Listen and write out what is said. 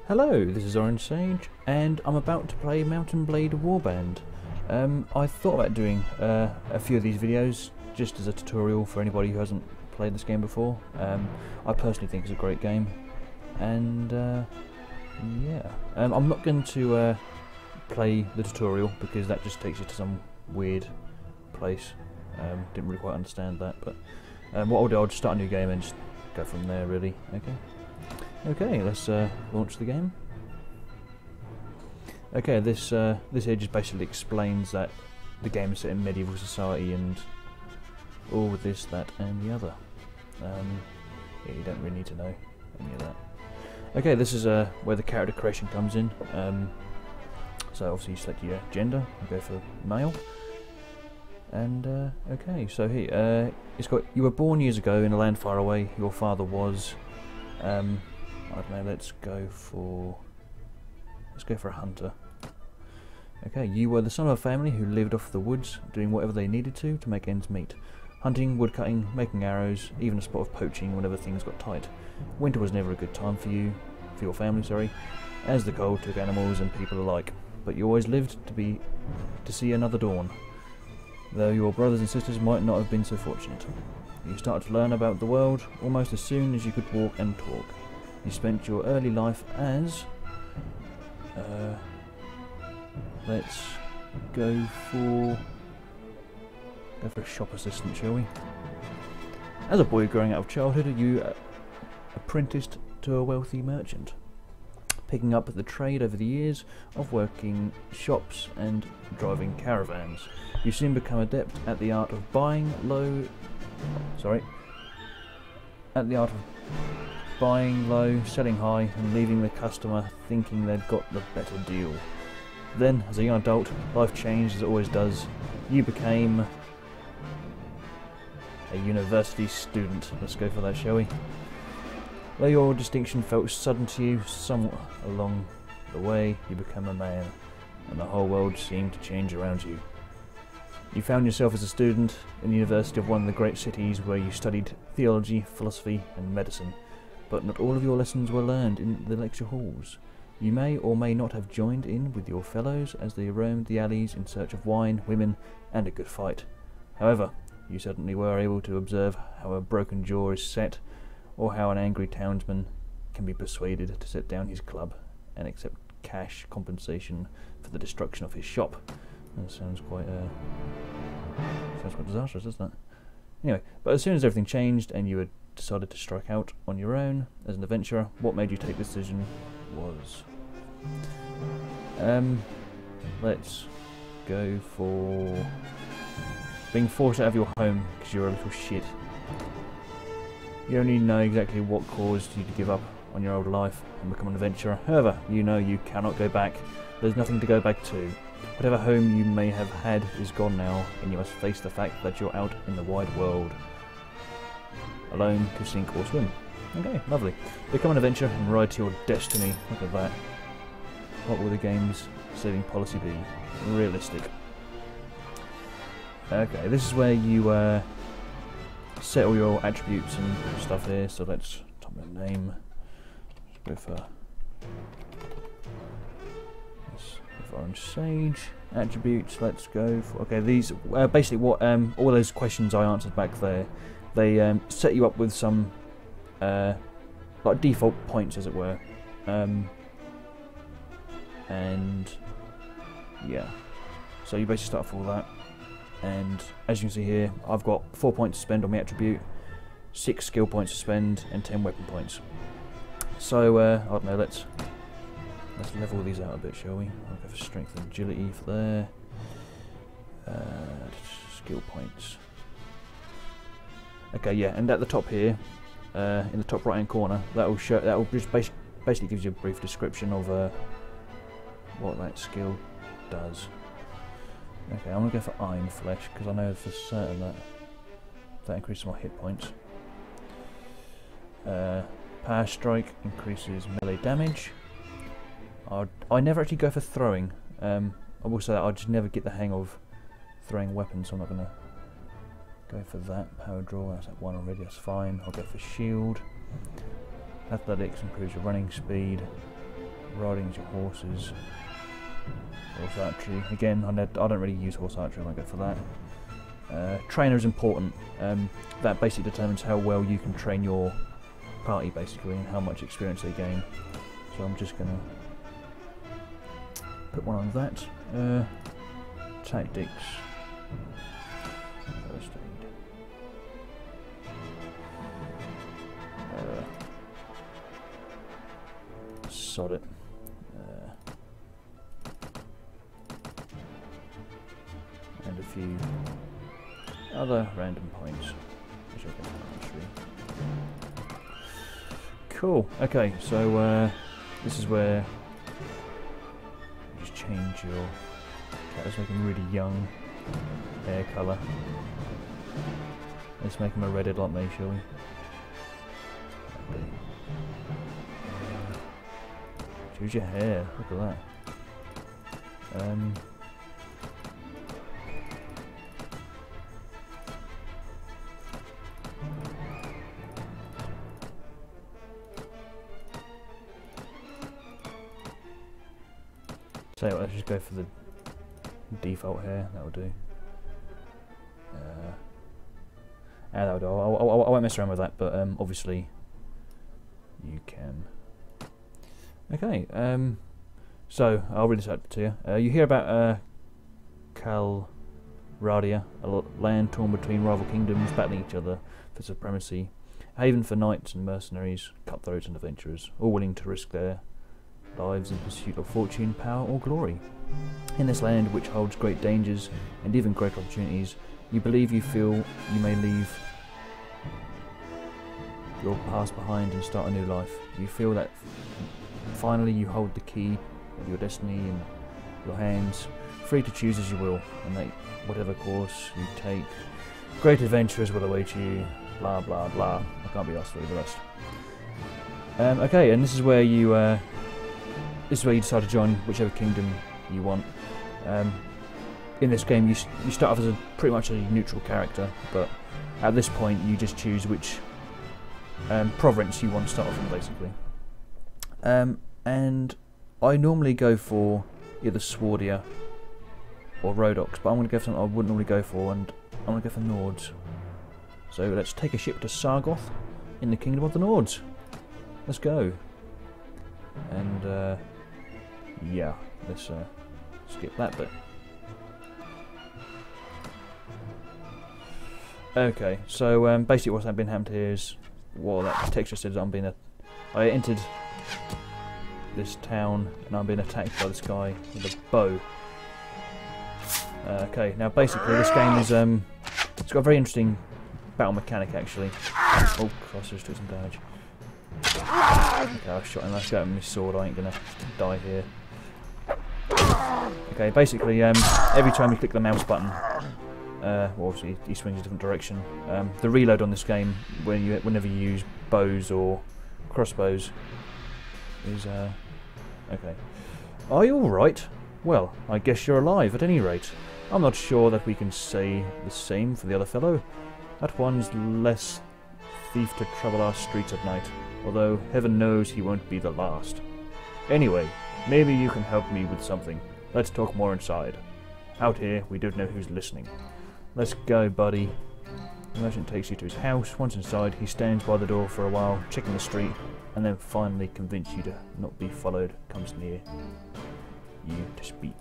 Hello, this is Orange Sage, and I'm about to play Mount&Blade Warband. I thought about doing a few of these videos just as a tutorial for anybody who hasn't played this game before. I personally think it's a great game, and yeah. I'm not going to play the tutorial because that just takes you to some weird place. Didn't really quite understand that, but what I'll do, I'll just start a new game and just go from there, really. Okay, let's launch the game. Okay, this here just basically explains that the game is set in medieval society and all with this, that, and the other. Yeah, you don't really need to know any of that. Okay, this is where the character creation comes in. So obviously you select your gender, you go for male. And okay, so here it's got, you were born years ago in a land far away. Your father was I don't know, let's go for a hunter. Okay, you were the son of a family who lived off the woods, doing whatever they needed to make ends meet. Hunting, woodcutting, making arrows, even a spot of poaching whenever things got tight. Winter was never a good time for your family, sorry, as the cold took animals and people alike. But you always lived to see another dawn, though your brothers and sisters might not have been so fortunate. You started to learn about the world almost as soon as you could walk and talk. You spent your early life as... let's go for a shop assistant, shall we? As a boy growing out of childhood, you apprenticed to a wealthy merchant, picking up the trade over the years of working shops and driving caravans. You soon become adept at the art of buying low, selling high, and leaving the customer thinking they'd got the better deal. Then, as a young adult, life changed as it always does. You became a university student. Let's go for that, shall we? Though your distinction felt sudden to you, somewhat along the way, you became a man, and the whole world seemed to change around you. You found yourself as a student in the university of one of the great cities where you studied theology, philosophy, and medicine. But not all of your lessons were learned in the lecture halls. You may or may not have joined in with your fellows as they roamed the alleys in search of wine, women, and a good fight. However, you certainly were able to observe how a broken jaw is set, or how an angry townsman can be persuaded to set down his club and accept cash compensation for the destruction of his shop. That sounds quite disastrous, doesn't it? Anyway, but as soon as everything changed and you had decided to strike out on your own as an adventurer, what made you take this decision was... let's go for being forced out of your home because you're a little shit. You don't even know exactly what caused you to give up on your old life and become an adventurer. However, you know you cannot go back. There's nothing to go back to. Whatever home you may have had is gone now, and you must face the fact that you're out in the wide world, alone to sink or swim. Okay, lovely. Become an adventurer and ride to your destiny. Look at that. What will the game's saving policy be? Realistic. Okay, this is where you set all your attributes and stuff here. So let's type my name. Let's go for Orange Sage. Attributes, let's go for... Okay, these basically what all those questions I answered back there, they set you up with some like default points, as it were, and yeah, so you basically start off with all that, and as you can see here, I've got 4 points to spend on my attribute, 6 skill points to spend, and 10 weapon points. So I don't know, let's level these out a bit, shall we? I'll go for strength and agility for there. Skill points. Okay, yeah, and at the top here, in the top right hand corner, that will just basically gives you a brief description of what that skill does. Okay, I'm gonna go for Iron Flesh because I know for certain that increases my hit points. Power Strike increases melee damage. I never actually go for throwing. I will say that I just never get the hang of throwing weapons, so I'm not going to go for that. Power Draw, that's at 1 already, that's fine. I'll go for Shield. Athletics improves your running speed. riding your horses. Horse archery. Again, I don't really use horse archery, I won't go for that. Trainer is important. That basically determines how well you can train your party, basically, and how much experience they gain. So I'm just gonna put one on that. Tactics. First aid. Sod it. And a few other random points, which I can actually. Cool. Okay, so this is where you just change your. Let's make him really young hair colour. Let's make him a redhead like me, shall we? Choose your hair. Look at that. Tell you what, let's just go for the default hair. That'll do. That'll do. I won't mess around with that, but obviously you can. Okay. So I'll read this out to you. You hear about Calradia, a land torn between rival kingdoms battling each other for supremacy, a haven for knights and mercenaries, cutthroats and adventurers, all willing to risk their lives in pursuit of fortune, power or glory. In this land, which holds great dangers and even great opportunities, you believe you feel you may leave your past behind and start a new life. You feel that finally you hold the key of your destiny in your hands, free to choose as you will, and that whatever course you take, great adventures will await you, blah blah blah. I can't be asked for the rest. Okay, and this is where you decide to join whichever kingdom you want. In this game, you start off as pretty much a neutral character, but at this point, you just choose which province you want to start off in, basically. And I normally go for either Swordia or Rhodoks, but I'm going to go for something I wouldn't normally go for, and I'm going to go for Nords. So let's take a ship to Sargoth in the Kingdom of the Nords. Let's go. And yeah, let's skip that bit. Okay, so basically what's been happened here is, well, that text just says I entered this town and I'm being attacked by this guy with a bow. Okay, now basically this game is it's got a very interesting battle mechanic actually. Oh, Christ, I just took some damage. Okay, I shot him. Let's go with my sword. I ain't gonna die here. Okay, basically, every time you click the mouse button, well, obviously he swings a different direction. The reload on this game, whenever you use bows or crossbows, is okay. Are you all right? Well, I guess you're alive at any rate. I'm not sure that we can say the same for the other fellow. That one's less thief to travel our streets at night, although heaven knows he won't be the last. Anyway, maybe you can help me with something. Let's talk more inside. Out here, we don't know who's listening. Let's go, buddy. The merchant takes you to his house. Once inside, he stands by the door for a while, checking the street, and then finally, convinced you to not be followed, comes near you to speak.